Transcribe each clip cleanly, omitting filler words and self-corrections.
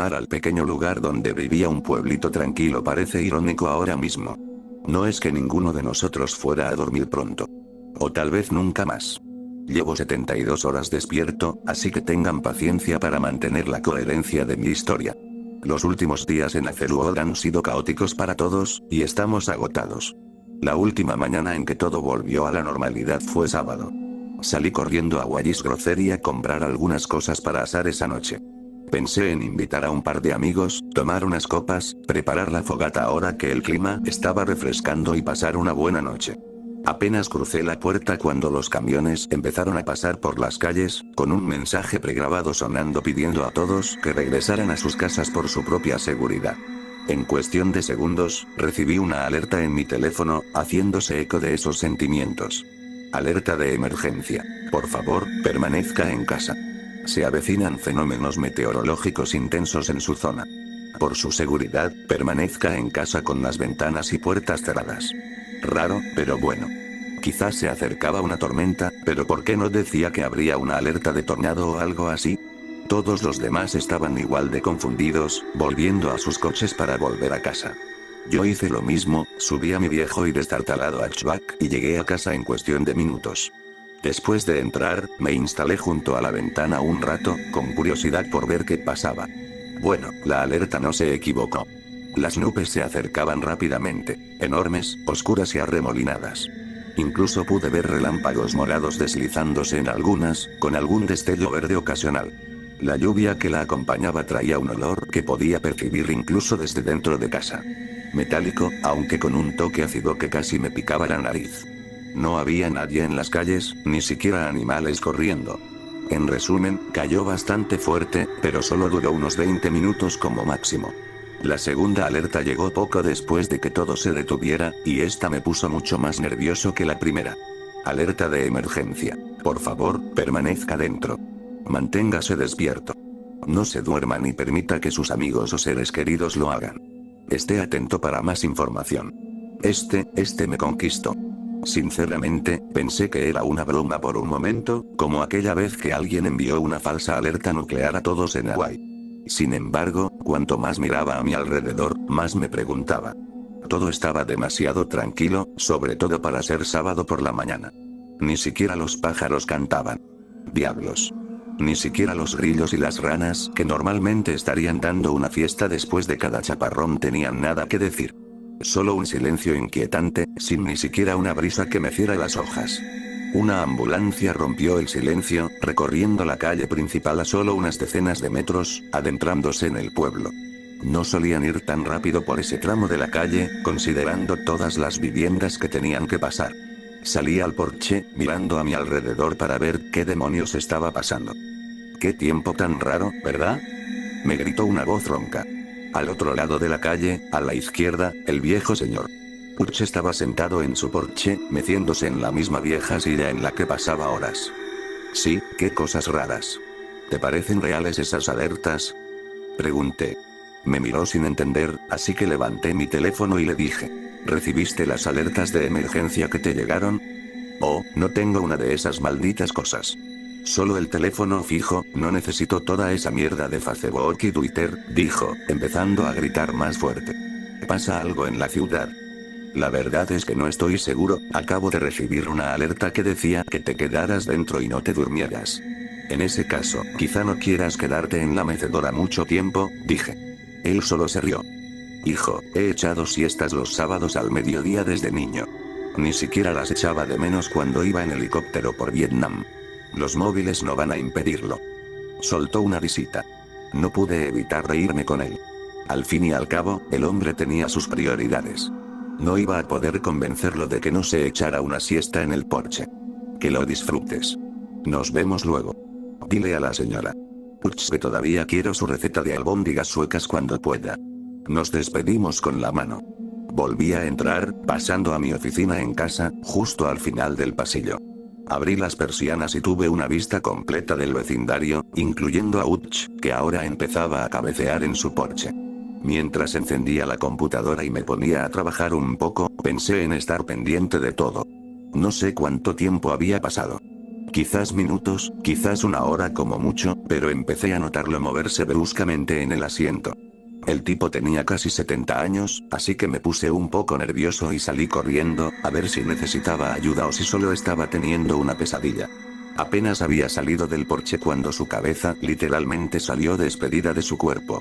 llamar al pequeño lugar donde vivía un pueblito tranquilo parece irónico ahora mismo. No es que ninguno de nosotros fuera a dormir pronto. O tal vez nunca más. Llevo 72 horas despierto, así que tengan paciencia para mantener la coherencia de mi historia. Los últimos días en Azeroth han sido caóticos para todos, y estamos agotados. La última mañana en que todo volvió a la normalidad fue sábado. Salí corriendo a Wallis Grocery a comprar algunas cosas para asar esa noche. Pensé en invitar a un par de amigos, tomar unas copas, preparar la fogata ahora que el clima estaba refrescando y pasar una buena noche. Apenas crucé la puerta cuando los camiones empezaron a pasar por las calles, con un mensaje pregrabado sonando pidiendo a todos que regresaran a sus casas por su propia seguridad. En cuestión de segundos, recibí una alerta en mi teléfono, haciéndose eco de esos sentimientos. Alerta de emergencia. Por favor, permanezca en casa. Se avecinan fenómenos meteorológicos intensos en su zona. Por su seguridad, permanezca en casa con las ventanas y puertas cerradas. Raro, pero bueno. Quizás se acercaba una tormenta, pero ¿por qué no decía que habría una alerta de tornado o algo así? Todos los demás estaban igual de confundidos, volviendo a sus coches para volver a casa. Yo hice lo mismo, subí a mi viejo y destartalado hatchback y llegué a casa en cuestión de minutos. Después de entrar, me instalé junto a la ventana un rato, con curiosidad por ver qué pasaba. Bueno, la alerta no se equivocó. Las nubes se acercaban rápidamente, enormes, oscuras y arremolinadas. Incluso pude ver relámpagos morados deslizándose en algunas, con algún destello verde ocasional. La lluvia que la acompañaba traía un olor que podía percibir incluso desde dentro de casa. Metálico, aunque con un toque ácido que casi me picaba la nariz. No había nadie en las calles, ni siquiera animales corriendo. En resumen, cayó bastante fuerte, pero solo duró unos 20 minutos como máximo. La segunda alerta llegó poco después de que todo se detuviera, y esta me puso mucho más nervioso que la primera. Alerta de emergencia. Por favor, permanezca dentro. Manténgase despierto. No se duerma ni permita que sus amigos o seres queridos lo hagan. Esté atento para más información. Este me conquistó. Sinceramente, pensé que era una broma por un momento, como aquella vez que alguien envió una falsa alerta nuclear a todos en Hawái. Sin embargo, cuanto más miraba a mi alrededor, más me preguntaba. Todo estaba demasiado tranquilo, sobre todo para ser sábado por la mañana. Ni siquiera los pájaros cantaban. Diablos. Ni siquiera los grillos y las ranas, que normalmente estarían dando una fiesta después de cada chaparrón, tenían nada que decir. Solo un silencio inquietante, sin ni siquiera una brisa que meciera las hojas. Una ambulancia rompió el silencio, recorriendo la calle principal a solo unas decenas de metros, adentrándose en el pueblo. No solían ir tan rápido por ese tramo de la calle, considerando todas las viviendas que tenían que pasar. Salí al porche, mirando a mi alrededor para ver qué demonios estaba pasando. «Qué tiempo tan raro, ¿verdad?», me gritó una voz ronca. Al otro lado de la calle, a la izquierda, el viejo señor Butch estaba sentado en su porche, meciéndose en la misma vieja silla en la que pasaba horas. «Sí, qué cosas raras. ¿Te parecen reales esas alertas?», pregunté. Me miró sin entender, así que levanté mi teléfono y le dije: «¿Recibiste las alertas de emergencia que te llegaron?». «Oh, no tengo una de esas malditas cosas. Solo el teléfono fijo, no necesito toda esa mierda de Facebook y Twitter», dijo, empezando a gritar más fuerte. «¿Pasa algo en la ciudad?». «La verdad es que no estoy seguro, acabo de recibir una alerta que decía que te quedaras dentro y no te durmieras. En ese caso, quizá no quieras quedarte en la mecedora mucho tiempo», dije. Él solo se rió. «Hijo, he echado siestas los sábados al mediodía desde niño. Ni siquiera las echaba de menos cuando iba en helicóptero por Vietnam. Los móviles no van a impedirlo». Soltó una risita. No pude evitar reírme con él. Al fin y al cabo, el hombre tenía sus prioridades. No iba a poder convencerlo de que no se echara una siesta en el porche. «Que lo disfrutes. Nos vemos luego. Dile a la señora Butch que todavía quiero su receta de albóndigas suecas cuando pueda». Nos despedimos con la mano. Volví a entrar, pasando a mi oficina en casa, justo al final del pasillo. Abrí las persianas y tuve una vista completa del vecindario, incluyendo a Butch, que ahora empezaba a cabecear en su porche. Mientras encendía la computadora y me ponía a trabajar un poco, pensé en estar pendiente de todo. No sé cuánto tiempo había pasado. Quizás minutos, quizás una hora como mucho, pero empecé a notarlo moverse bruscamente en el asiento. El tipo tenía casi 70 años, así que me puse un poco nervioso y salí corriendo, a ver si necesitaba ayuda o si solo estaba teniendo una pesadilla. Apenas había salido del porche cuando su cabeza literalmente salió despedida de su cuerpo.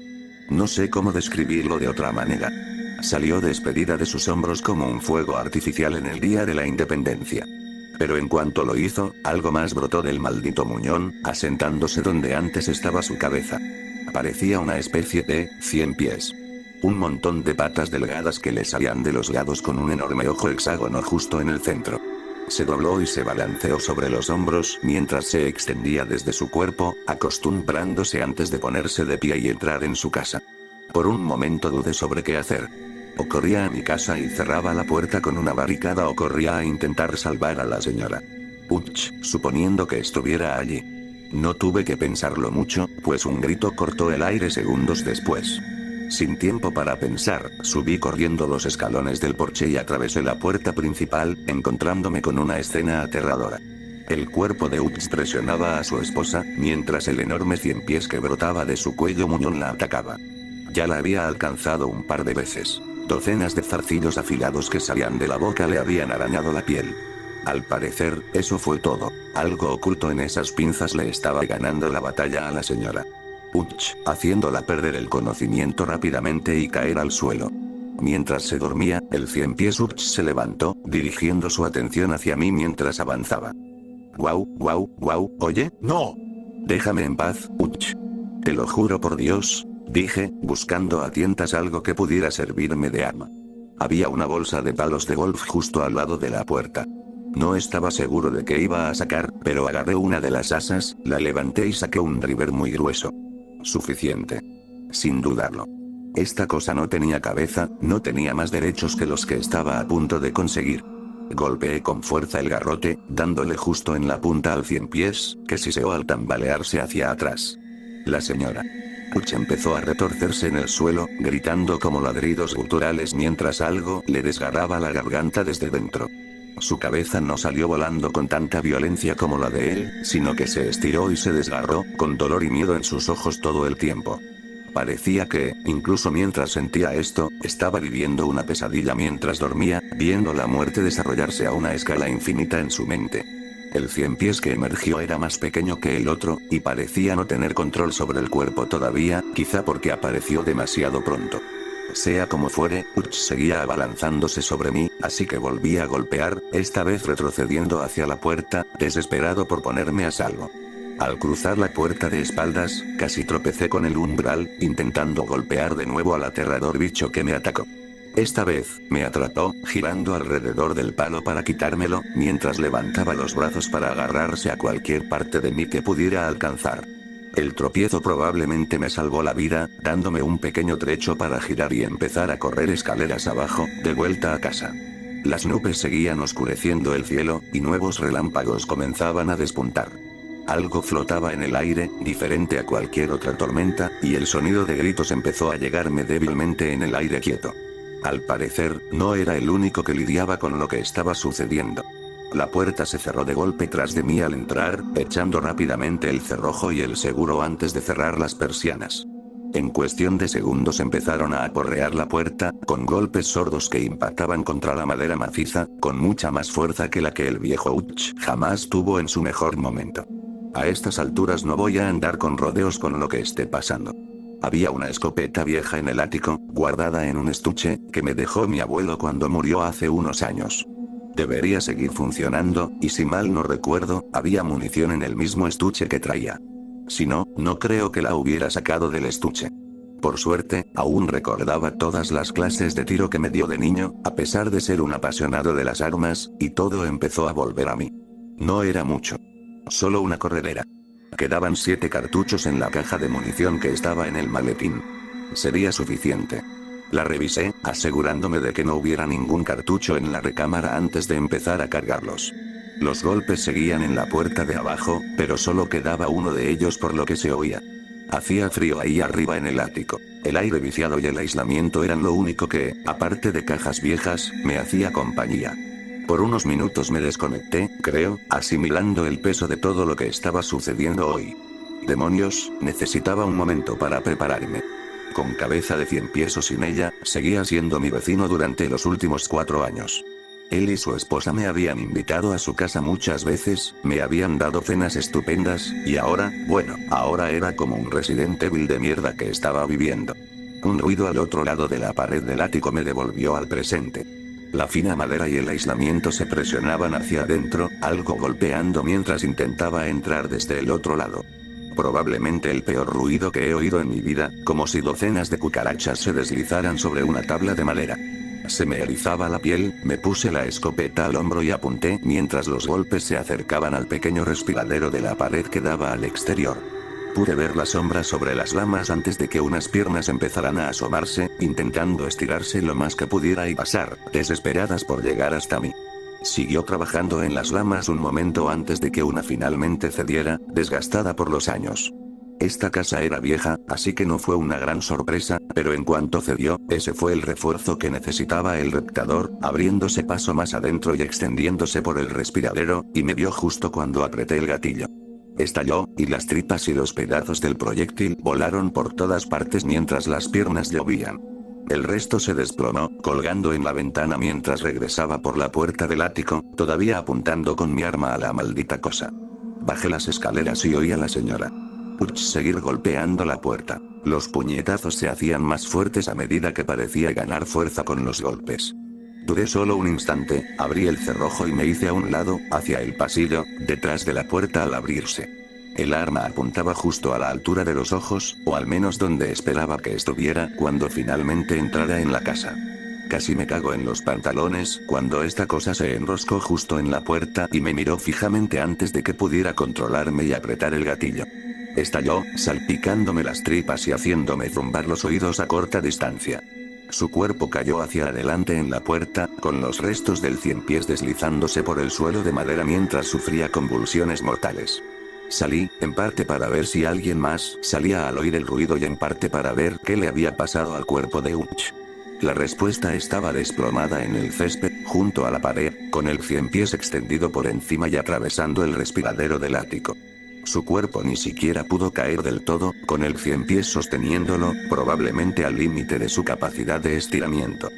No sé cómo describirlo de otra manera. Salió despedida de sus hombros como un fuego artificial en el día de la independencia. Pero en cuanto lo hizo, algo más brotó del maldito muñón, asentándose donde antes estaba su cabeza. Parecía una especie de 100 pies. Un montón de patas delgadas que le salían de los lados con un enorme ojo hexágono justo en el centro. Se dobló y se balanceó sobre los hombros mientras se extendía desde su cuerpo, acostumbrándose antes de ponerse de pie y entrar en su casa. Por un momento dudé sobre qué hacer. O corría a mi casa y cerraba la puerta con una barricada o corría a intentar salvar a la señora Uch, suponiendo que estuviera allí. No tuve que pensarlo mucho, pues un grito cortó el aire segundos después. Sin tiempo para pensar, subí corriendo los escalones del porche y atravesé la puerta principal, encontrándome con una escena aterradora. El cuerpo de Uch presionaba a su esposa, mientras el enorme 100 pies que brotaba de su cuello muñón la atacaba. Ya la había alcanzado un par de veces. Docenas de zarcillos afilados que salían de la boca le habían arañado la piel. Al parecer, eso fue todo. Algo oculto en esas pinzas le estaba ganando la batalla a la señora Uch, haciéndola perder el conocimiento rápidamente y caer al suelo. Mientras se dormía, el 100 pies Uch se levantó, dirigiendo su atención hacia mí mientras avanzaba. Guau, oye, no. Déjame en paz, Uch. Te lo juro por Dios, dije, buscando a tientas algo que pudiera servirme de arma. Había una bolsa de palos de golf justo al lado de la puerta. No estaba seguro de qué iba a sacar, pero agarré una de las asas, la levanté y saqué un driver muy grueso. Suficiente. Sin dudarlo. Esta cosa no tenía cabeza, no tenía más derechos que los que estaba a punto de conseguir. Golpeé con fuerza el garrote, dándole justo en la punta al 100 pies, que siseó al tambalearse hacia atrás. La señora Uch empezó a retorcerse en el suelo, gritando como ladridos guturales mientras algo le desgarraba la garganta desde dentro. Su cabeza no salió volando con tanta violencia como la de él, sino que se estiró y se desgarró, con dolor y miedo en sus ojos todo el tiempo. Parecía que, incluso mientras sentía esto, estaba viviendo una pesadilla mientras dormía, viendo la muerte desarrollarse a una escala infinita en su mente. El 100 pies que emergió era más pequeño que el otro, y parecía no tener control sobre el cuerpo todavía, quizá porque apareció demasiado pronto. Sea como fuere, Uch seguía abalanzándose sobre mí, así que volví a golpear, esta vez retrocediendo hacia la puerta, desesperado por ponerme a salvo. Al cruzar la puerta de espaldas, casi tropecé con el umbral, intentando golpear de nuevo al aterrador bicho que me atacó. Esta vez, me atrapó, girando alrededor del palo para quitármelo, mientras levantaba los brazos para agarrarse a cualquier parte de mí que pudiera alcanzar. El tropiezo probablemente me salvó la vida, dándome un pequeño trecho para girar y empezar a correr escaleras abajo, de vuelta a casa. Las nubes seguían oscureciendo el cielo, y nuevos relámpagos comenzaban a despuntar. Algo flotaba en el aire, diferente a cualquier otra tormenta, y el sonido de gritos empezó a llegarme débilmente en el aire quieto. Al parecer, no era el único que lidiaba con lo que estaba sucediendo. La puerta se cerró de golpe tras de mí al entrar, echando rápidamente el cerrojo y el seguro antes de cerrar las persianas. En cuestión de segundos empezaron a aporrear la puerta, con golpes sordos que impactaban contra la madera maciza, con mucha más fuerza que la que el viejo Uch jamás tuvo en su mejor momento. A estas alturas no voy a andar con rodeos con lo que esté pasando. Había una escopeta vieja en el ático, guardada en un estuche, que me dejó mi abuelo cuando murió hace unos años. Debería seguir funcionando, y si mal no recuerdo, había munición en el mismo estuche que traía. Si no, no creo que la hubiera sacado del estuche. Por suerte, aún recordaba todas las clases de tiro que me dio de niño, a pesar de ser un apasionado de las armas, y todo empezó a volver a mí. No era mucho. Solo una corredera. Quedaban 7 cartuchos en la caja de munición que estaba en el maletín. Sería suficiente. La revisé, asegurándome de que no hubiera ningún cartucho en la recámara antes de empezar a cargarlos. Los golpes seguían en la puerta de abajo, pero solo quedaba uno de ellos por lo que se oía. Hacía frío ahí arriba en el ático. El aire viciado y el aislamiento eran lo único que, aparte de cajas viejas, me hacía compañía. Por unos minutos me desconecté, creo, asimilando el peso de todo lo que estaba sucediendo hoy. Demonios, necesitaba un momento para prepararme. Con cabeza de 100 pies o sin ella, seguía siendo mi vecino durante los últimos 4 años. Él y su esposa me habían invitado a su casa muchas veces, me habían dado cenas estupendas, y ahora, bueno, ahora era como un Resident Evil de mierda que estaba viviendo. Un ruido al otro lado de la pared del ático me devolvió al presente. La fina madera y el aislamiento se presionaban hacia adentro, algo golpeando mientras intentaba entrar desde el otro lado. Probablemente el peor ruido que he oído en mi vida, como si docenas de cucarachas se deslizaran sobre una tabla de madera. Se me erizaba la piel, me puse la escopeta al hombro y apunté mientras los golpes se acercaban al pequeño respiradero de la pared que daba al exterior. Pude ver la sombra sobre las lamas antes de que unas piernas empezaran a asomarse, intentando estirarse lo más que pudiera y pasar, desesperadas por llegar hasta mí. Siguió trabajando en las lamas un momento antes de que una finalmente cediera, desgastada por los años. Esta casa era vieja, así que no fue una gran sorpresa, pero en cuanto cedió, ese fue el refuerzo que necesitaba el reptador, abriéndose paso más adentro y extendiéndose por el respiradero, y me vio justo cuando apreté el gatillo. Estalló, y las tripas y los pedazos del proyectil volaron por todas partes mientras las piernas llovían. El resto se desplomó, colgando en la ventana mientras regresaba por la puerta del ático, todavía apuntando con mi arma a la maldita cosa. Bajé las escaleras y oí a la señora Puch seguir golpeando la puerta. Los puñetazos se hacían más fuertes a medida que parecía ganar fuerza con los golpes. Dudé solo un instante, abrí el cerrojo y me hice a un lado, hacia el pasillo, detrás de la puerta al abrirse. El arma apuntaba justo a la altura de los ojos, o al menos donde esperaba que estuviera cuando finalmente entrara en la casa. Casi me cago en los pantalones cuando esta cosa se enroscó justo en la puerta y me miró fijamente antes de que pudiera controlarme y apretar el gatillo. Estalló, salpicándome las tripas y haciéndome zumbar los oídos a corta distancia. Su cuerpo cayó hacia adelante en la puerta, con los restos del 100 pies deslizándose por el suelo de madera mientras sufría convulsiones mortales. Salí, en parte para ver si alguien más salía al oír el ruido y en parte para ver qué le había pasado al cuerpo de Unch. La respuesta estaba desplomada en el césped, junto a la pared, con el 100 pies extendido por encima y atravesando el respiradero del ático. Su cuerpo ni siquiera pudo caer del todo, con el 100 pies sosteniéndolo, probablemente al límite de su capacidad de estiramiento.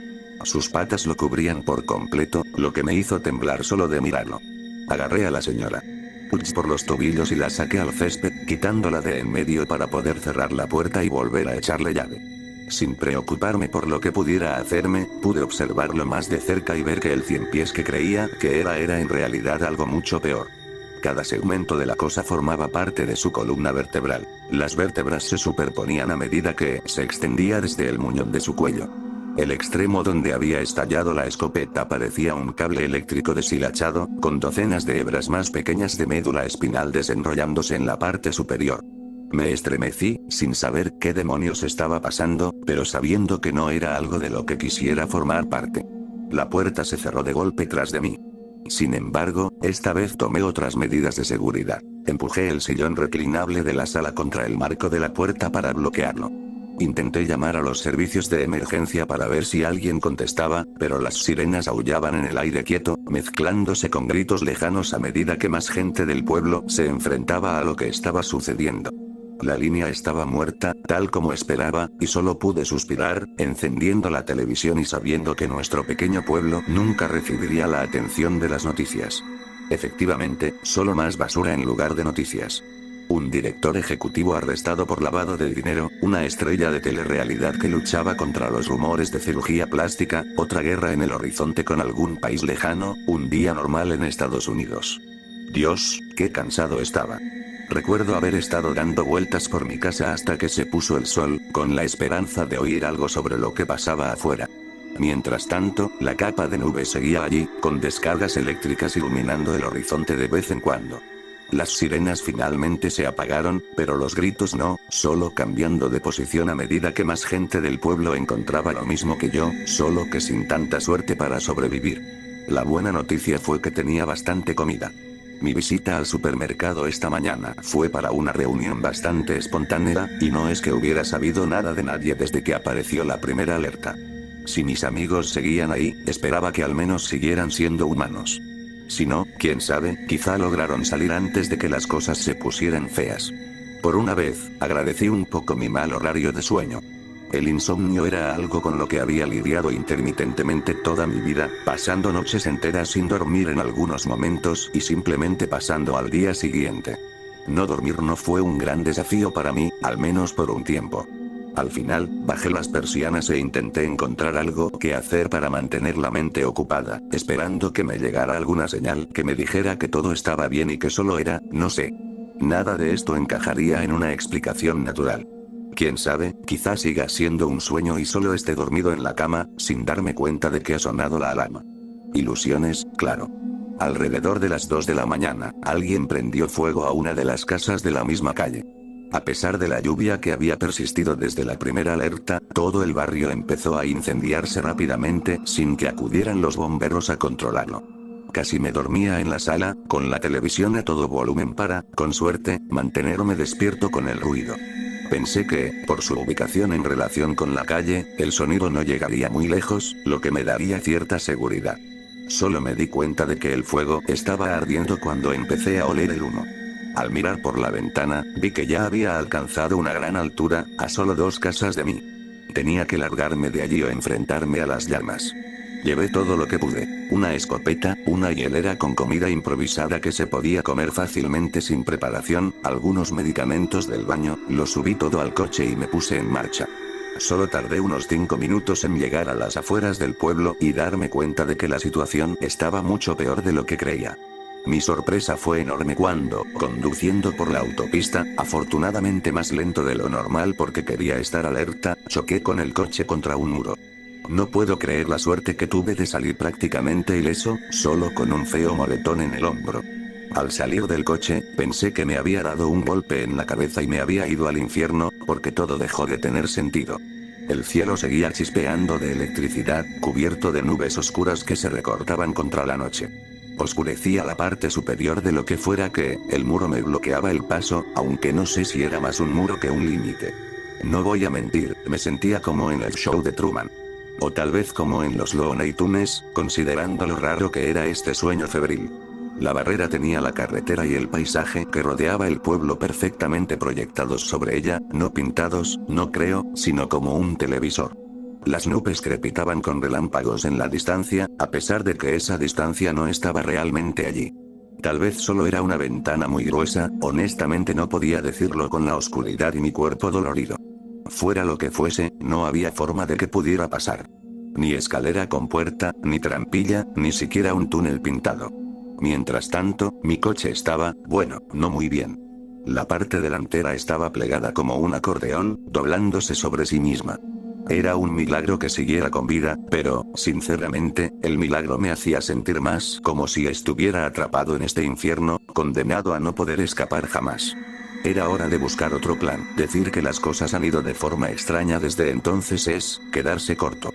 Sus patas lo cubrían por completo, lo que me hizo temblar solo de mirarlo. Agarré a la señora Puch por los tobillos y la saqué al césped, quitándola de en medio para poder cerrar la puerta y volver a echarle llave. Sin preocuparme por lo que pudiera hacerme, pude observarlo más de cerca y ver que el 100 pies que creía que era en realidad algo mucho peor. Cada segmento de la cosa formaba parte de su columna vertebral. Las vértebras se superponían a medida que se extendía desde el muñón de su cuello. El extremo donde había estallado la escopeta parecía un cable eléctrico deshilachado, con docenas de hebras más pequeñas de médula espinal desenrollándose en la parte superior. Me estremecí, sin saber qué demonios estaba pasando, pero sabiendo que no era algo de lo que quisiera formar parte. La puerta se cerró de golpe tras de mí. Sin embargo, esta vez tomé otras medidas de seguridad. Empujé el sillón reclinable de la sala contra el marco de la puerta para bloquearlo. Intenté llamar a los servicios de emergencia para ver si alguien contestaba, pero las sirenas aullaban en el aire quieto, mezclándose con gritos lejanos a medida que más gente del pueblo se enfrentaba a lo que estaba sucediendo. La línea estaba muerta, tal como esperaba, y solo pude suspirar, encendiendo la televisión y sabiendo que nuestro pequeño pueblo nunca recibiría la atención de las noticias. Efectivamente, solo más basura en lugar de noticias. Un director ejecutivo arrestado por lavado de dinero, una estrella de telerrealidad que luchaba contra los rumores de cirugía plástica, otra guerra en el horizonte con algún país lejano, un día normal en Estados Unidos. Dios, qué cansado estaba. Recuerdo haber estado dando vueltas por mi casa hasta que se puso el sol, con la esperanza de oír algo sobre lo que pasaba afuera. Mientras tanto, la capa de nubes seguía allí, con descargas eléctricas iluminando el horizonte de vez en cuando. Las sirenas finalmente se apagaron, pero los gritos no, solo cambiando de posición a medida que más gente del pueblo encontraba lo mismo que yo, solo que sin tanta suerte para sobrevivir. La buena noticia fue que tenía bastante comida. Mi visita al supermercado esta mañana fue para una reunión bastante espontánea, y no es que hubiera sabido nada de nadie desde que apareció la primera alerta. Si mis amigos seguían ahí, esperaba que al menos siguieran siendo humanos. Si no, quién sabe, quizá lograron salir antes de que las cosas se pusieran feas. Por una vez, agradecí un poco mi mal horario de sueño. El insomnio era algo con lo que había lidiado intermitentemente toda mi vida, pasando noches enteras sin dormir en algunos momentos y simplemente pasando al día siguiente. No dormir no fue un gran desafío para mí, al menos por un tiempo. Al final, bajé las persianas e intenté encontrar algo que hacer para mantener la mente ocupada, esperando que me llegara alguna señal que me dijera que todo estaba bien y que solo era, no sé. Nada de esto encajaría en una explicación natural. Quién sabe, quizás siga siendo un sueño y solo esté dormido en la cama, sin darme cuenta de que ha sonado la alarma. Ilusiones, claro. Alrededor de las 2 de la mañana, alguien prendió fuego a una de las casas de la misma calle. A pesar de la lluvia que había persistido desde la primera alerta, todo el barrio empezó a incendiarse rápidamente sin que acudieran los bomberos a controlarlo. Casi me dormía en la sala, con la televisión a todo volumen para, con suerte, mantenerme despierto con el ruido. Pensé que, por su ubicación en relación con la calle, el sonido no llegaría muy lejos, lo que me daría cierta seguridad. Solo me di cuenta de que el fuego estaba ardiendo cuando empecé a oler el humo. Al mirar por la ventana, vi que ya había alcanzado una gran altura, a solo 2 casas de mí. Tenía que largarme de allí o enfrentarme a las llamas. Llevé todo lo que pude, una escopeta, una hielera con comida improvisada que se podía comer fácilmente sin preparación, algunos medicamentos del baño, lo subí todo al coche y me puse en marcha. Solo tardé unos 5 minutos en llegar a las afueras del pueblo y darme cuenta de que la situación estaba mucho peor de lo que creía. Mi sorpresa fue enorme cuando, conduciendo por la autopista, afortunadamente más lento de lo normal porque quería estar alerta, choqué con el coche contra un muro. No puedo creer la suerte que tuve de salir prácticamente ileso, solo con un feo moretón en el hombro. Al salir del coche, pensé que me había dado un golpe en la cabeza y me había ido al infierno, porque todo dejó de tener sentido. El cielo seguía chispeando de electricidad, cubierto de nubes oscuras que se recortaban contra la noche. Oscurecía la parte superior de lo que fuera que, el muro me bloqueaba el paso, aunque no sé si era más un muro que un límite. No voy a mentir, me sentía como en el show de Truman. O tal vez como en los Looney Tunes, considerando lo raro que era este sueño febril. La barrera tenía la carretera y el paisaje que rodeaba el pueblo perfectamente proyectados sobre ella, no pintados, no creo, sino como un televisor. Las nubes crepitaban con relámpagos en la distancia, a pesar de que esa distancia no estaba realmente allí. Tal vez solo era una ventana muy gruesa, honestamente no podía decirlo con la oscuridad y mi cuerpo dolorido. Fuera lo que fuese, no había forma de que pudiera pasar. Ni escalera con puerta, ni trampilla, ni siquiera un túnel pintado. Mientras tanto, mi coche estaba, bueno, no muy bien. La parte delantera estaba plegada como un acordeón, doblándose sobre sí misma. Era un milagro que siguiera con vida, pero, sinceramente, el milagro me hacía sentir más como si estuviera atrapado en este infierno, condenado a no poder escapar jamás. Era hora de buscar otro plan. Decir que las cosas han ido de forma extraña desde entonces es quedarse corto.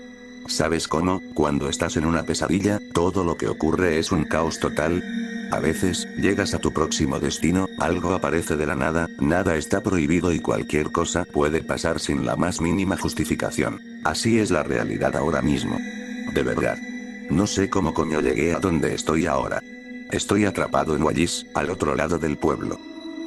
¿Sabes cómo, cuando estás en una pesadilla, todo lo que ocurre es un caos total? A veces, llegas a tu próximo destino, algo aparece de la nada, nada está prohibido y cualquier cosa puede pasar sin la más mínima justificación. Así es la realidad ahora mismo. De verdad. No sé cómo coño llegué a donde estoy ahora. Estoy atrapado en Wallis, al otro lado del pueblo.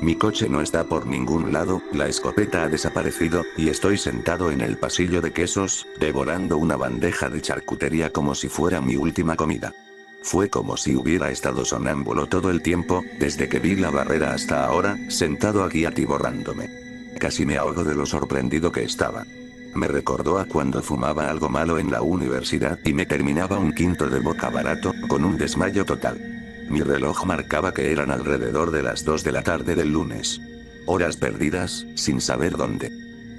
Mi coche no está por ningún lado, la escopeta ha desaparecido, y estoy sentado en el pasillo de quesos, devorando una bandeja de charcutería como si fuera mi última comida. Fue como si hubiera estado sonámbulo todo el tiempo, desde que vi la barrera hasta ahora, sentado aquí atiborrándome. Casi me ahogo de lo sorprendido que estaba. Me recordó a cuando fumaba algo malo en la universidad y me terminaba un quinto de vodka barato, con un desmayo total. Mi reloj marcaba que eran alrededor de las 2 de la tarde del lunes. Horas perdidas, sin saber dónde.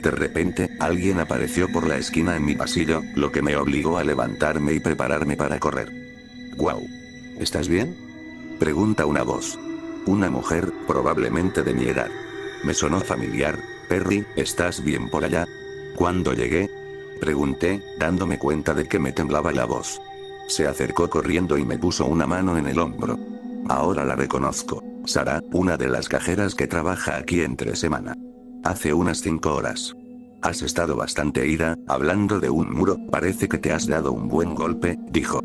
De repente, alguien apareció por la esquina en mi pasillo, lo que me obligó a levantarme y prepararme para correr. «Guau. ¿Estás bien?», pregunta una voz. Una mujer, probablemente de mi edad. Me sonó familiar. «Perry, ¿estás bien por allá?». «¿Cuándo llegué?», pregunté, dándome cuenta de que me temblaba la voz. Se acercó corriendo y me puso una mano en el hombro. Ahora la reconozco. Sara, una de las cajeras que trabaja aquí entre semana. Hace unas 5 horas. Has estado bastante ida, hablando de un muro, parece que te has dado un buen golpe, dijo.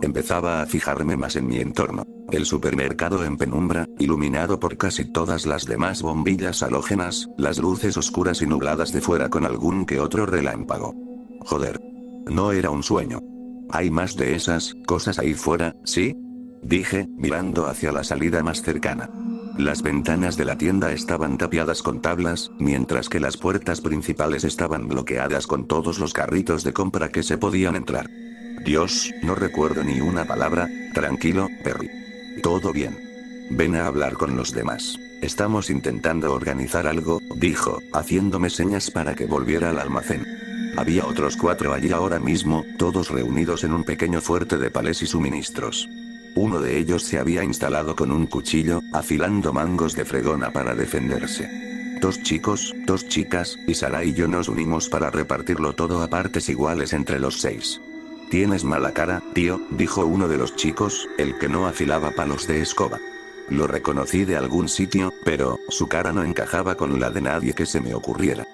Empezaba a fijarme más en mi entorno. El supermercado en penumbra, iluminado por casi todas las demás bombillas halógenas, las luces oscuras y nubladas de fuera con algún que otro relámpago. Joder. No era un sueño. ¿Hay más de esas cosas ahí fuera, sí? Dije, mirando hacia la salida más cercana. Las ventanas de la tienda estaban tapiadas con tablas, mientras que las puertas principales estaban bloqueadas con todos los carritos de compra que se podían entrar. Dios, no recuerdo ni una palabra. Tranquilo, Perry. Todo bien. Ven a hablar con los demás. Estamos intentando organizar algo, dijo, haciéndome señas para que volviera al almacén. Había otros 4 allí ahora mismo, todos reunidos en un pequeño fuerte de palés y suministros. Uno de ellos se había instalado con un cuchillo, afilando mangos de fregona para defenderse. 2 chicos, 2 chicas, y Sara y yo nos unimos para repartirlo todo a partes iguales entre los 6. Tienes mala cara, tío, dijo uno de los chicos, el que no afilaba palos de escoba. Lo reconocí de algún sitio, pero su cara no encajaba con la de nadie que se me ocurriera.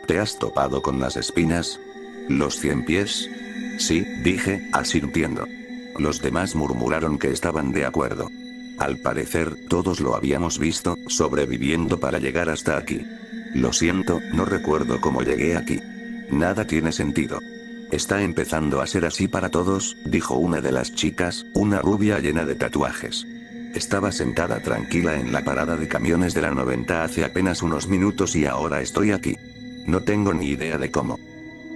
¿Te has topado con las espinas? ¿Los 100 pies? Sí, dije, asintiendo. Los demás murmuraron que estaban de acuerdo. Al parecer, todos lo habíamos visto, sobreviviendo para llegar hasta aquí. Lo siento, no recuerdo cómo llegué aquí. Nada tiene sentido. Está empezando a ser así para todos, dijo una de las chicas, una rubia llena de tatuajes. Estaba sentada tranquila en la parada de camiones de la 90 hace apenas unos minutos y ahora estoy aquí. No tengo ni idea de cómo.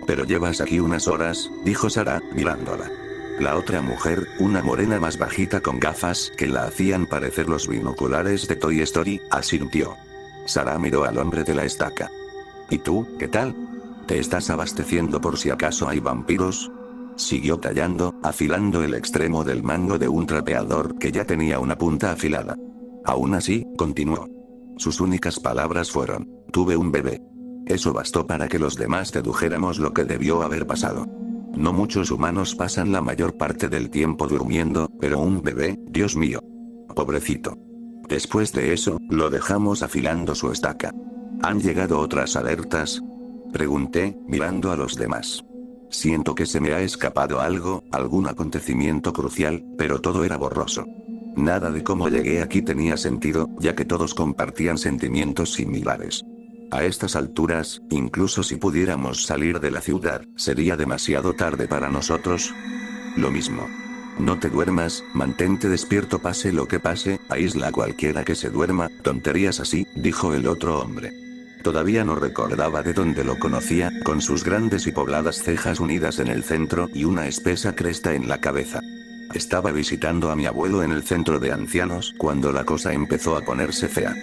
Pero llevas aquí unas horas, dijo Sara, mirándola. La otra mujer, una morena más bajita con gafas que la hacían parecer los binoculares de Toy Story, asintió. Sara miró al hombre de la estaca. ¿Y tú, qué tal? ¿Te estás abasteciendo por si acaso hay vampiros? Siguió tallando, afilando el extremo del mango de un trapeador que ya tenía una punta afilada. Aún así, continuó. Sus únicas palabras fueron, tuve un bebé. Eso bastó para que los demás dedujéramos lo que debió haber pasado. No muchos humanos pasan la mayor parte del tiempo durmiendo, pero un bebé, Dios mío. Pobrecito. Después de eso, lo dejamos afilando su estaca. ¿Han llegado otras alertas? Pregunté, mirando a los demás. Siento que se me ha escapado algo, algún acontecimiento crucial, pero todo era borroso. Nada de cómo llegué aquí tenía sentido, ya que todos compartían sentimientos similares. A estas alturas, incluso si pudiéramos salir de la ciudad, sería demasiado tarde para nosotros. Lo mismo. No te duermas, mantente despierto pase lo que pase, aísla a cualquiera que se duerma, tonterías así, dijo el otro hombre. Todavía no recordaba de dónde lo conocía, con sus grandes y pobladas cejas unidas en el centro y una espesa cresta en la cabeza. Estaba visitando a mi abuelo en el centro de ancianos cuando la cosa empezó a ponerse fea.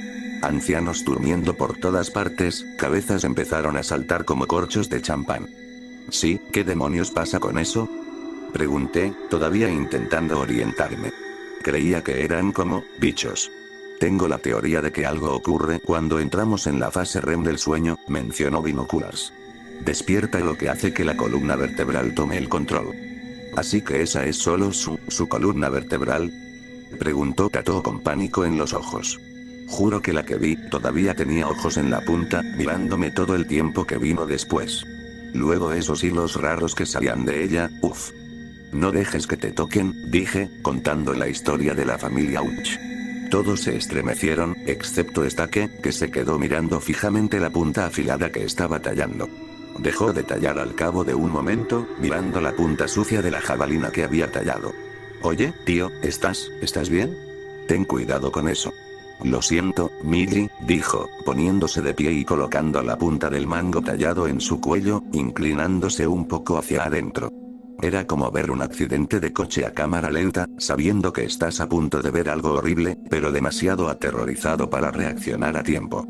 Ancianos durmiendo por todas partes, cabezas empezaron a saltar como corchos de champán. ¿Sí? ¿Qué demonios pasa con eso? Pregunté, todavía intentando orientarme. Creía que eran como bichos. Tengo la teoría de que algo ocurre cuando entramos en la fase REM del sueño, mencionó Binoculars. Despierta lo que hace que la columna vertebral tome el control. ¿Así que esa es solo su columna vertebral? Preguntó Tato con pánico en los ojos. Juro que la que vi todavía tenía ojos en la punta, mirándome todo el tiempo que vino después. Luego esos hilos raros que salían de ella, uff. No dejes que te toquen, dije, contando la historia de la familia Unch. Todos se estremecieron, excepto Stake, que se quedó mirando fijamente la punta afilada que estaba tallando. Dejó de tallar al cabo de un momento, mirando la punta sucia de la jabalina que había tallado. Oye, tío, ¿estás bien? Ten cuidado con eso. Lo siento, Millie, dijo, poniéndose de pie y colocando la punta del mango tallado en su cuello, inclinándose un poco hacia adentro. Era como ver un accidente de coche a cámara lenta, sabiendo que estás a punto de ver algo horrible, pero demasiado aterrorizado para reaccionar a tiempo.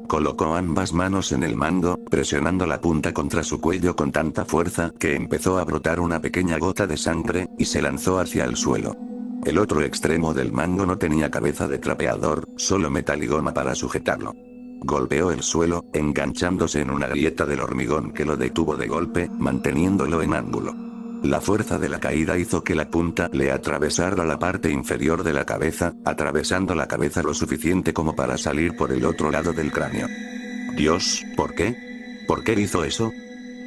Colocó ambas manos en el mango, presionando la punta contra su cuello con tanta fuerza que empezó a brotar una pequeña gota de sangre, y se lanzó hacia el suelo. El otro extremo del mango no tenía cabeza de trapeador, solo metal y goma para sujetarlo. Golpeó el suelo, enganchándose en una grieta del hormigón que lo detuvo de golpe, manteniéndolo en ángulo. La fuerza de la caída hizo que la punta le atravesara la parte inferior de la cabeza, atravesando la cabeza lo suficiente como para salir por el otro lado del cráneo. Dios, ¿por qué? ¿Por qué hizo eso?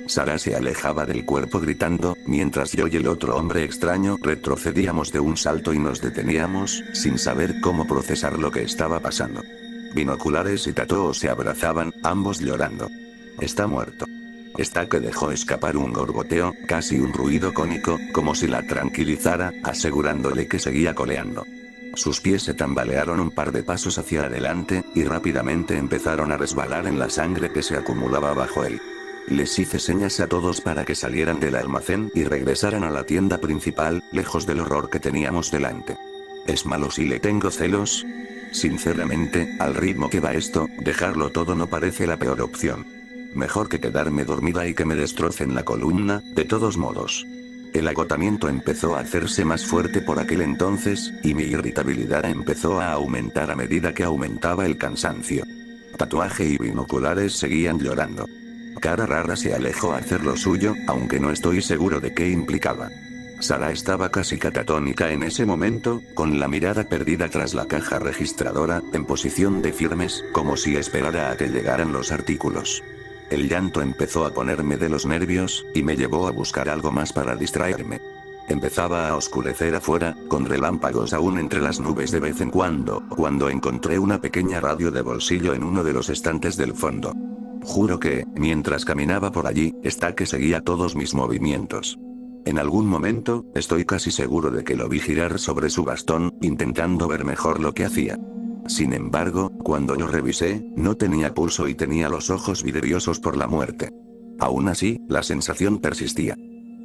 Sara se alejaba del cuerpo gritando, mientras yo y el otro hombre extraño retrocedíamos de un salto y nos deteníamos, sin saber cómo procesar lo que estaba pasando. Binoculares y Tatoo se abrazaban, ambos llorando. Está muerto. Está que dejó escapar un gorgoteo, casi un ruido cónico, como si la tranquilizara, asegurándole que seguía coleando. Sus pies se tambalearon un par de pasos hacia adelante, y rápidamente empezaron a resbalar en la sangre que se acumulaba bajo él. Les hice señas a todos para que salieran del almacén y regresaran a la tienda principal, lejos del horror que teníamos delante. ¿Es malo si le tengo celos? Sinceramente, al ritmo que va esto, dejarlo todo no parece la peor opción. Mejor que quedarme dormida y que me destrocen la columna, de todos modos. El agotamiento empezó a hacerse más fuerte por aquel entonces, y mi irritabilidad empezó a aumentar a medida que aumentaba el cansancio. Tatuaje y binoculares seguían llorando. Cara rara se alejó a hacer lo suyo, aunque no estoy seguro de qué implicaba. Sara estaba casi catatónica en ese momento, con la mirada perdida tras la caja registradora, en posición de firmes, como si esperara a que llegaran los artículos. El llanto empezó a ponerme de los nervios, y me llevó a buscar algo más para distraerme. Empezaba a oscurecer afuera, con relámpagos aún entre las nubes de vez en cuando encontré una pequeña radio de bolsillo en uno de los estantes del fondo. Juro que, mientras caminaba por allí, que seguía todos mis movimientos. En algún momento, estoy casi seguro de que lo vi girar sobre su bastón, intentando ver mejor lo que hacía. Sin embargo, cuando lo revisé, no tenía pulso y tenía los ojos vidriosos por la muerte. Aún así, la sensación persistía.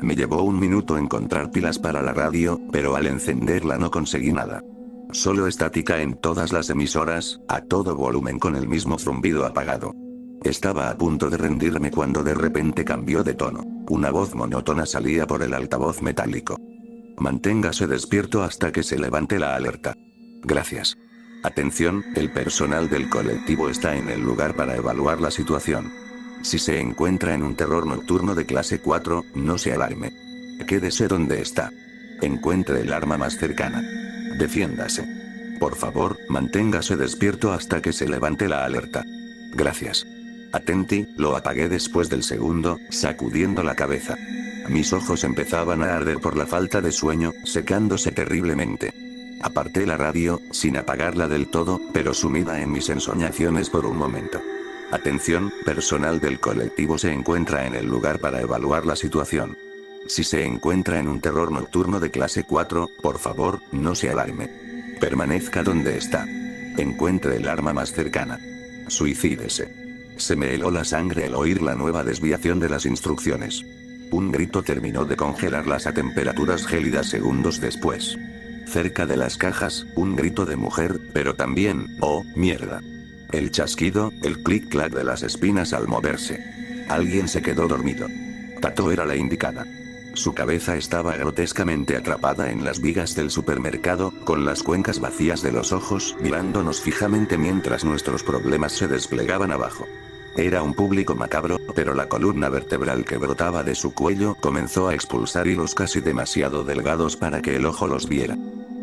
Me llevó un minuto encontrar pilas para la radio, pero al encenderla no conseguí nada. Solo estática en todas las emisoras, a todo volumen con el mismo zumbido apagado. Estaba a punto de rendirme cuando de repente cambió de tono. Una voz monótona salía por el altavoz metálico. Manténgase despierto hasta que se levante la alerta. Gracias. Atención, el personal del colectivo está en el lugar para evaluar la situación. Si se encuentra en un terror nocturno de clase 4, no se alarme. Quédese donde está. Encuentre el arma más cercana. Defiéndase. Por favor, manténgase despierto hasta que se levante la alerta. Gracias. Atenti, lo apagué después del segundo, sacudiendo la cabeza. Mis ojos empezaban a arder por la falta de sueño, secándose terriblemente. Aparté la radio, sin apagarla del todo, pero sumida en mis ensoñaciones por un momento. Atención, personal del colectivo se encuentra en el lugar para evaluar la situación. Si se encuentra en un terror nocturno de clase 4, por favor, no se alarme. Permanezca donde está. Encuentre el arma más cercana. Suicídese. Se me heló la sangre al oír la nueva desviación de las instrucciones. Un grito terminó de congelarlas a temperaturas gélidas segundos después. Cerca de las cajas, un grito de mujer, pero también, ¡oh, mierda! El chasquido, el clic-clac de las espinas al moverse. Alguien se quedó dormido. Tatoo era la indicada. Su cabeza estaba grotescamente atrapada en las vigas del supermercado, con las cuencas vacías de los ojos mirándonos fijamente mientras nuestros problemas se desplegaban abajo. Era un público macabro, pero la columna vertebral que brotaba de su cuello comenzó a expulsar hilos casi demasiado delgados para que el ojo los viera.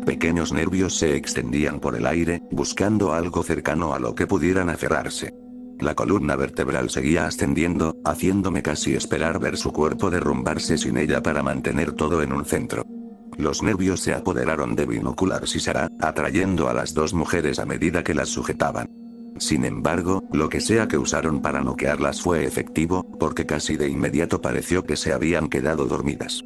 Pequeños nervios se extendían por el aire, buscando algo cercano a lo que pudieran aferrarse. La columna vertebral seguía ascendiendo, haciéndome casi esperar ver su cuerpo derrumbarse sin ella para mantener todo en un centro. Los nervios se apoderaron de Binoculares y Sara, atrayendo a las dos mujeres a medida que las sujetaban. Sin embargo, lo que sea que usaron para noquearlas fue efectivo, porque casi de inmediato pareció que se habían quedado dormidas.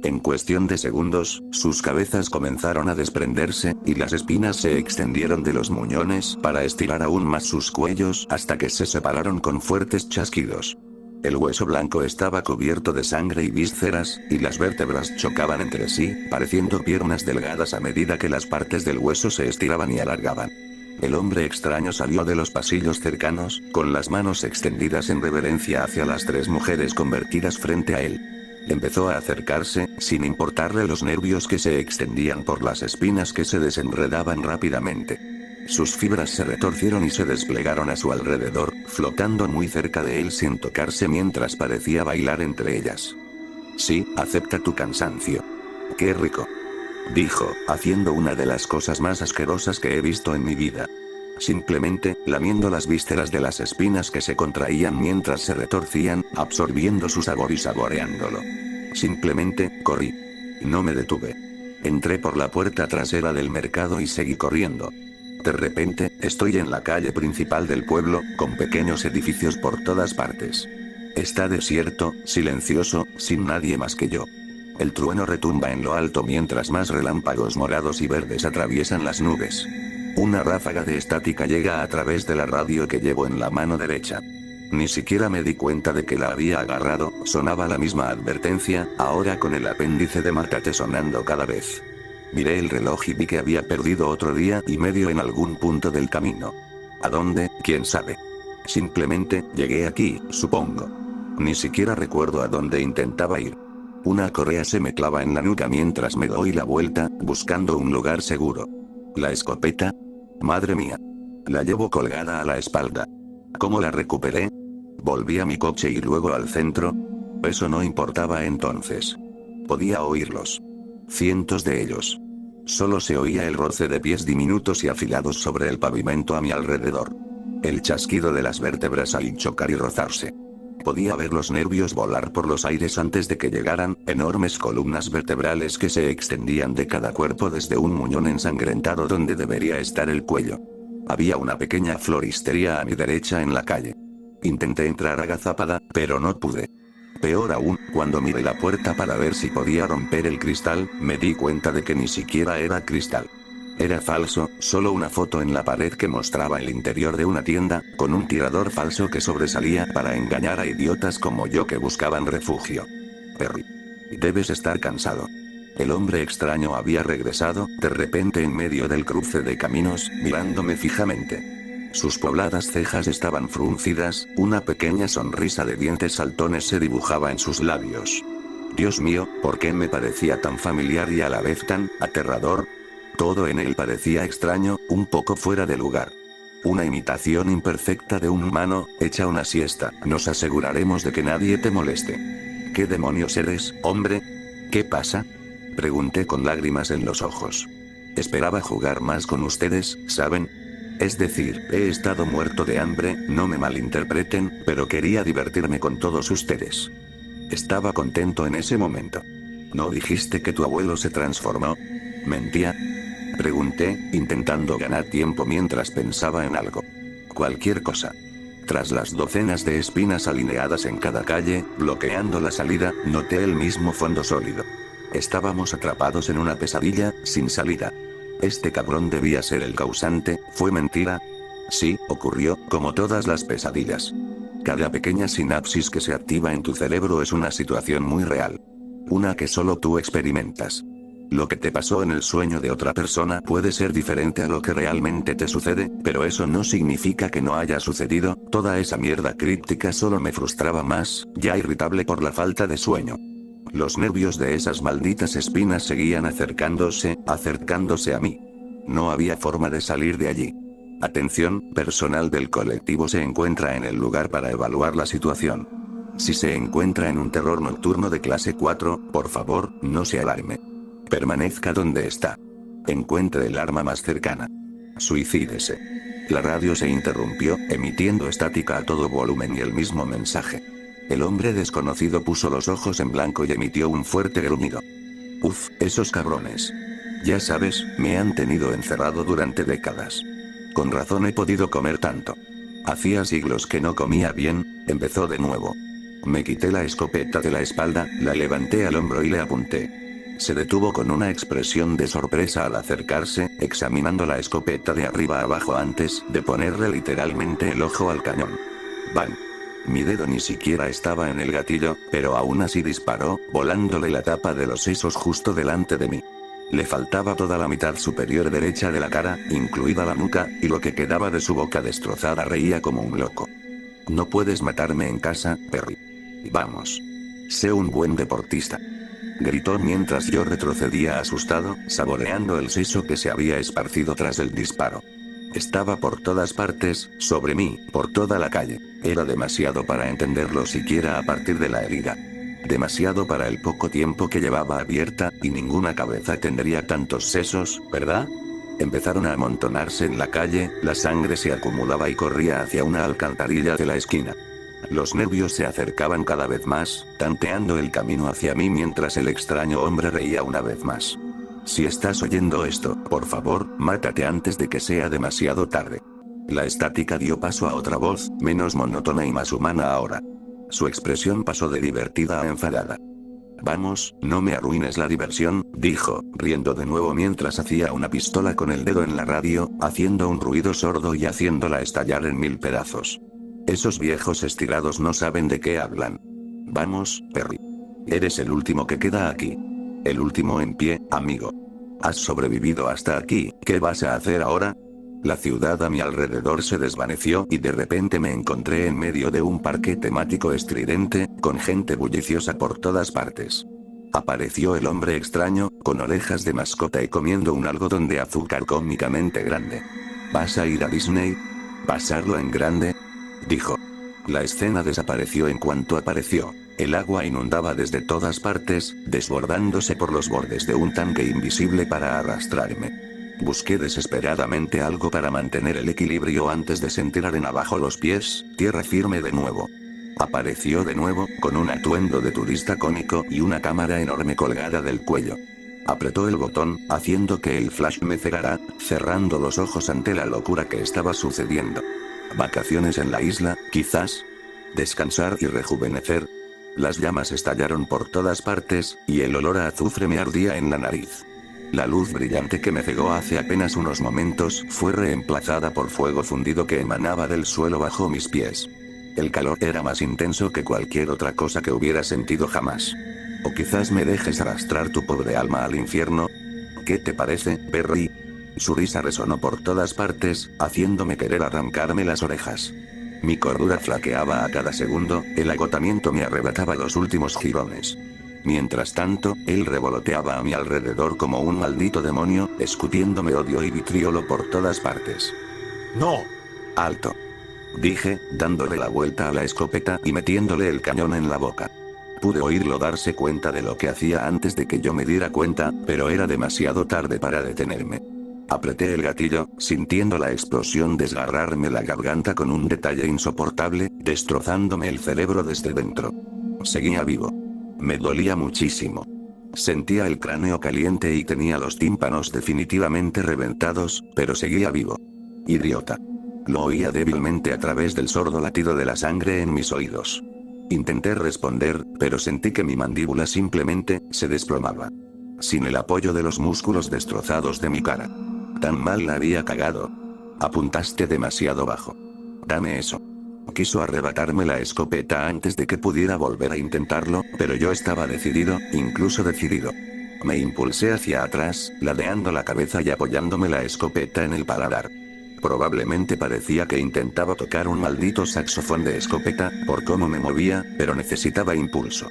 En cuestión de segundos, sus cabezas comenzaron a desprenderse, y las espinas se extendieron de los muñones para estirar aún más sus cuellos hasta que se separaron con fuertes chasquidos. El hueso blanco estaba cubierto de sangre y vísceras, y las vértebras chocaban entre sí, pareciendo piernas delgadas a medida que las partes del hueso se estiraban y alargaban. El hombre extraño salió de los pasillos cercanos, con las manos extendidas en reverencia hacia las tres mujeres convertidas frente a él. Empezó a acercarse, sin importarle los nervios que se extendían por las espinas que se desenredaban rápidamente. Sus fibras se retorcieron y se desplegaron a su alrededor, flotando muy cerca de él sin tocarse mientras parecía bailar entre ellas. Sí, acepta tu cansancio. ¡Qué rico!, dijo, haciendo una de las cosas más asquerosas que he visto en mi vida. simplemente lamiendo las vísceras de las espinas que se contraían mientras se retorcían, absorbiendo su sabor y saboreándolo. Simplemente corrí. No me detuve. Entré por la puerta trasera del mercado y seguí corriendo. De repente, estoy en la calle principal del pueblo, con pequeños edificios por todas partes. Está desierto, silencioso, sin nadie más que yo. El trueno retumba en lo alto mientras más relámpagos morados y verdes atraviesan las nubes. Una ráfaga de estática llega a través de la radio que llevo en la mano derecha. Ni siquiera me di cuenta de que la había agarrado, sonaba la misma advertencia, ahora con el apéndice de mátate sonando cada vez. Miré el reloj y vi que había perdido otro día y medio en algún punto del camino. ¿A dónde? ¿Quién sabe? Simplemente, llegué aquí, supongo. Ni siquiera recuerdo a dónde intentaba ir. Una correa se me clava en la nuca mientras me doy la vuelta, buscando un lugar seguro. ¿La escopeta? Madre mía. La llevo colgada a la espalda. ¿Cómo la recuperé? Volví a mi coche y luego al centro. Eso no importaba entonces. Podía oírlos. Cientos de ellos. Solo se oía el roce de pies diminutos y afilados sobre el pavimento a mi alrededor. El chasquido de las vértebras al chocar y rozarse. Podía ver los nervios volar por los aires antes de que llegaran, enormes columnas vertebrales que se extendían de cada cuerpo desde un muñón ensangrentado donde debería estar el cuello. Había una pequeña floristería a mi derecha en la calle. Intenté entrar agazapada, pero no pude. Peor aún, cuando miré la puerta para ver si podía romper el cristal, me di cuenta de que ni siquiera era cristal. Era falso, solo una foto en la pared que mostraba el interior de una tienda, con un tirador falso que sobresalía para engañar a idiotas como yo que buscaban refugio. Perry. Debes estar cansado. El hombre extraño había regresado, de repente en medio del cruce de caminos, mirándome fijamente. Sus pobladas cejas estaban fruncidas, una pequeña sonrisa de dientes saltones se dibujaba en sus labios. Dios mío, ¿por qué me parecía tan familiar y a la vez tan aterrador? Todo en él parecía extraño, un poco fuera de lugar. Una imitación imperfecta de un humano, echa una siesta. Nos aseguraremos de que nadie te moleste. ¿Qué demonios eres, hombre? ¿Qué pasa? Pregunté con lágrimas en los ojos. Esperaba jugar más con ustedes, ¿saben? Es decir, he estado muerto de hambre, no me malinterpreten, pero quería divertirme con todos ustedes. Estaba contento en ese momento. ¿No dijiste que tu abuelo se transformó? ¿Mentía? Pregunté, intentando ganar tiempo mientras pensaba en algo. Cualquier cosa. Tras las docenas de espinas alineadas en cada calle, bloqueando la salida, noté el mismo fondo sólido. Estábamos atrapados en una pesadilla, sin salida. Este cabrón debía ser el causante, ¿fue mentira? Sí, ocurrió, como todas las pesadillas. Cada pequeña sinapsis que se activa en tu cerebro es una situación muy real. Una que solo tú experimentas. Lo que te pasó en el sueño de otra persona puede ser diferente a lo que realmente te sucede, pero eso no significa que no haya sucedido. Toda esa mierda críptica solo me frustraba más, ya irritable por la falta de sueño. Los nervios de esas malditas espinas seguían acercándose a mí. No había forma de salir de allí. Atención, personal del colectivo se encuentra en el lugar para evaluar la situación. Si se encuentra en un terror nocturno de clase 4, por favor, no se alarme. Permanezca donde está. Encuentre el arma más cercana. Suicídese. La radio se interrumpió, emitiendo estática a todo volumen y el mismo mensaje. El hombre desconocido puso los ojos en blanco y emitió un fuerte gruñido. Uf, esos cabrones. Ya sabes, me han tenido encerrado durante décadas. Con razón he podido comer tanto. Hacía siglos que no comía bien, empezó de nuevo. Me quité la escopeta de la espalda, la levanté al hombro y le apunté. Se detuvo con una expresión de sorpresa al acercarse, examinando la escopeta de arriba a abajo antes de ponerle literalmente el ojo al cañón. ¡Bang! Mi dedo ni siquiera estaba en el gatillo, pero aún así disparó, volándole la tapa de los sesos justo delante de mí. Le faltaba toda la mitad superior derecha de la cara, incluida la nuca, y lo que quedaba de su boca destrozada reía como un loco. No puedes matarme en casa, Perry. Vamos. Sé un buen deportista. Gritó mientras yo retrocedía asustado, saboreando el seso que se había esparcido tras el disparo. Estaba por todas partes, sobre mí, por toda la calle. Era demasiado para entenderlo siquiera a partir de la herida. Demasiado para el poco tiempo que llevaba abierta, y ninguna cabeza tendría tantos sesos, ¿verdad? Empezaron a amontonarse en la calle, la sangre se acumulaba y corría hacia una alcantarilla de la esquina. Los nervios se acercaban cada vez más, tanteando el camino hacia mí mientras el extraño hombre reía una vez más. Si estás oyendo esto, por favor, mátate antes de que sea demasiado tarde. La estática dio paso a otra voz, menos monótona y más humana ahora. Su expresión pasó de divertida a enfadada. Vamos, no me arruines la diversión, dijo, riendo de nuevo mientras hacía una pistola con el dedo en la radio, haciendo un ruido sordo y haciéndola estallar en 1000 pedazos. Esos viejos estirados no saben de qué hablan. Vamos, Perry. Eres el último que queda aquí. El último en pie, amigo. Has sobrevivido hasta aquí, ¿qué vas a hacer ahora? La ciudad a mi alrededor se desvaneció y de repente me encontré en medio de un parque temático estridente, con gente bulliciosa por todas partes. Apareció el hombre extraño, con orejas de mascota y comiendo un algodón de azúcar cómicamente grande. ¿Vas a ir a Disney? ¿Pasarlo en grande? Dijo. La escena desapareció en cuanto apareció. El agua inundaba desde todas partes, desbordándose por los bordes de un tanque invisible para arrastrarme. Busqué desesperadamente algo para mantener el equilibrio antes de sentir arena bajo los pies, tierra firme de nuevo. Apareció de nuevo, con un atuendo de turista cónico y una cámara enorme colgada del cuello. Apretó el botón, haciendo que el flash me cegara, cerrando los ojos ante la locura que estaba sucediendo. Vacaciones en la isla, quizás. Descansar y rejuvenecer. Las llamas estallaron por todas partes, y el olor a azufre me ardía en la nariz. La luz brillante que me cegó hace apenas unos momentos fue reemplazada por fuego fundido que emanaba del suelo bajo mis pies. El calor era más intenso que cualquier otra cosa que hubiera sentido jamás. O quizás me dejes arrastrar tu pobre alma al infierno. ¿Qué te parece, Perry? Su risa resonó por todas partes, haciéndome querer arrancarme las orejas. Mi cordura flaqueaba a cada segundo, el agotamiento me arrebataba los últimos jirones. Mientras tanto, él revoloteaba a mi alrededor como un maldito demonio, escupiéndome odio y vitriolo por todas partes. ¡No! Alto. Dije, dándole la vuelta a la escopeta y metiéndole el cañón en la boca. Pude oírlo darse cuenta de lo que hacía antes de que yo me diera cuenta, pero era demasiado tarde para detenerme. Apreté el gatillo, sintiendo la explosión desgarrarme la garganta con un detalle insoportable, destrozándome el cerebro desde dentro. Seguía vivo. Me dolía muchísimo. Sentía el cráneo caliente y tenía los tímpanos definitivamente reventados, pero seguía vivo. Idiota. Lo oía débilmente a través del sordo latido de la sangre en mis oídos. Intenté responder, pero sentí que mi mandíbula simplemente se desplomaba. Sin el apoyo de los músculos destrozados de mi cara. Tan mal la había cagado. Apuntaste demasiado bajo. Dame eso. Quiso arrebatarme la escopeta antes de que pudiera volver a intentarlo, pero yo estaba decidido, incluso decidido. Me impulsé hacia atrás, ladeando la cabeza y apoyándome la escopeta en el paladar. Probablemente parecía que intentaba tocar un maldito saxofón de escopeta, por cómo me movía, pero necesitaba impulso.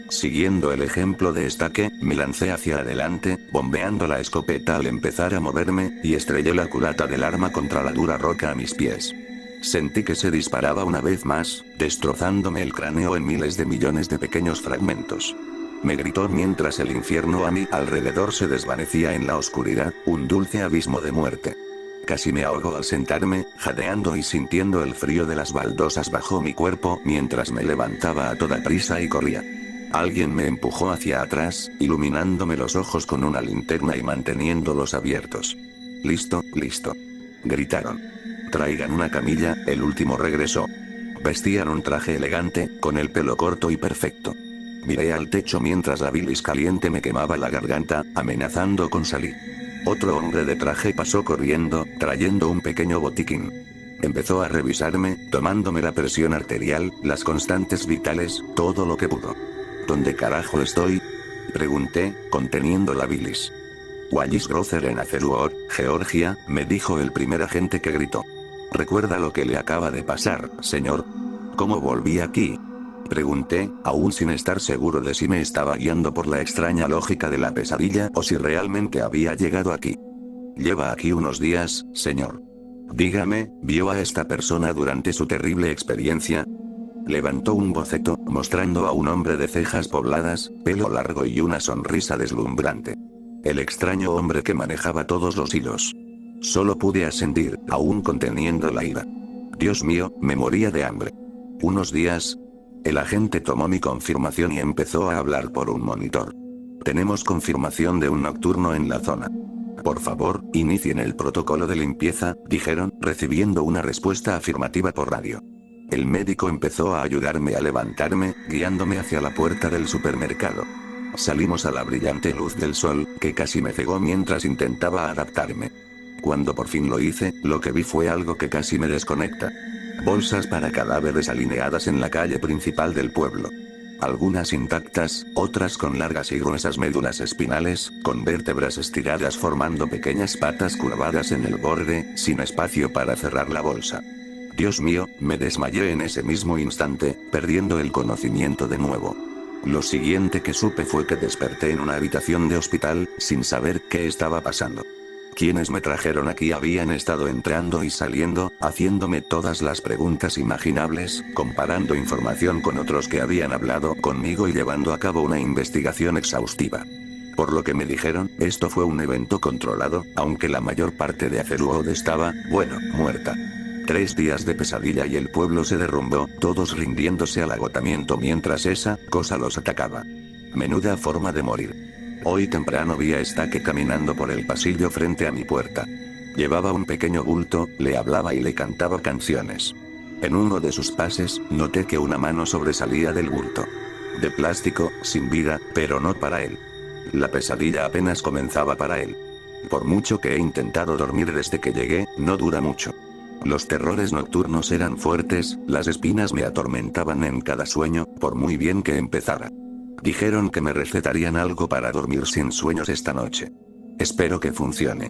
Siguiendo el ejemplo de Stake, me lancé hacia adelante, bombeando la escopeta al empezar a moverme, y estrellé la culata del arma contra la dura roca a mis pies. Sentí que se disparaba una vez más, destrozándome el cráneo en miles de millones de pequeños fragmentos. Me gritó mientras el infierno a mi alrededor se desvanecía en la oscuridad, un dulce abismo de muerte. Casi me ahogo al sentarme, jadeando y sintiendo el frío de las baldosas bajo mi cuerpo mientras me levantaba a toda prisa y corría. Alguien me empujó hacia atrás, iluminándome los ojos con una linterna y manteniéndolos abiertos. Listo, listo. Gritaron. Traigan una camilla, el último regresó. Vestían un traje elegante, con el pelo corto y perfecto. Miré al techo mientras la bilis caliente me quemaba la garganta, amenazando con salir. Otro hombre de traje pasó corriendo, trayendo un pequeño botiquín. Empezó a revisarme, tomándome la presión arterial, las constantes vitales, todo lo que pudo. ¿Dónde carajo estoy? Pregunté, conteniendo la bilis. Wallis Grother en Azeruor, Georgia, me dijo el primer agente que gritó. ¿Recuerda lo que le acaba de pasar, señor? ¿Cómo volví aquí? Pregunté, aún sin estar seguro de si me estaba guiando por la extraña lógica de la pesadilla o si realmente había llegado aquí. Lleva aquí unos días, señor. Dígame, ¿vio a esta persona durante su terrible experiencia? Levantó un boceto, mostrando a un hombre de cejas pobladas, pelo largo y una sonrisa deslumbrante. El extraño hombre que manejaba todos los hilos. Solo pude asentir, aún conteniendo la ira. Dios mío, me moría de hambre. Unos días. El agente tomó mi confirmación y empezó a hablar por un monitor. Tenemos confirmación de un nocturno en la zona. Por favor, inicien el protocolo de limpieza, dijeron, recibiendo una respuesta afirmativa por radio. El médico empezó a ayudarme a levantarme, guiándome hacia la puerta del supermercado. Salimos a la brillante luz del sol, que casi me cegó mientras intentaba adaptarme. Cuando por fin lo hice, lo que vi fue algo que casi me desconecta. Bolsas para cadáveres alineadas en la calle principal del pueblo. Algunas intactas, otras con largas y gruesas médulas espinales, con vértebras estiradas formando pequeñas patas curvadas en el borde, sin espacio para cerrar la bolsa. Dios mío, me desmayé en ese mismo instante, perdiendo el conocimiento de nuevo. Lo siguiente que supe fue que desperté en una habitación de hospital, sin saber qué estaba pasando. Quienes me trajeron aquí habían estado entrando y saliendo, haciéndome todas las preguntas imaginables, comparando información con otros que habían hablado conmigo y llevando a cabo una investigación exhaustiva. Por lo que me dijeron, esto fue un evento controlado, aunque la mayor parte de Azeroth estaba, bueno, muerta. 3 días de pesadilla y el pueblo se derrumbó, todos rindiéndose al agotamiento mientras esa cosa los atacaba. Menuda forma de morir. Hoy temprano vi a Stake caminando por el pasillo frente a mi puerta. Llevaba un pequeño bulto, le hablaba y le cantaba canciones. En uno de sus pases, noté que una mano sobresalía del bulto. De plástico, sin vida, pero no para él. La pesadilla apenas comenzaba para él. Por mucho que he intentado dormir desde que llegué, no dura mucho. Los terrores nocturnos eran fuertes, las espinas me atormentaban en cada sueño, por muy bien que empezara. Dijeron que me recetarían algo para dormir sin sueños esta noche. Espero que funcione.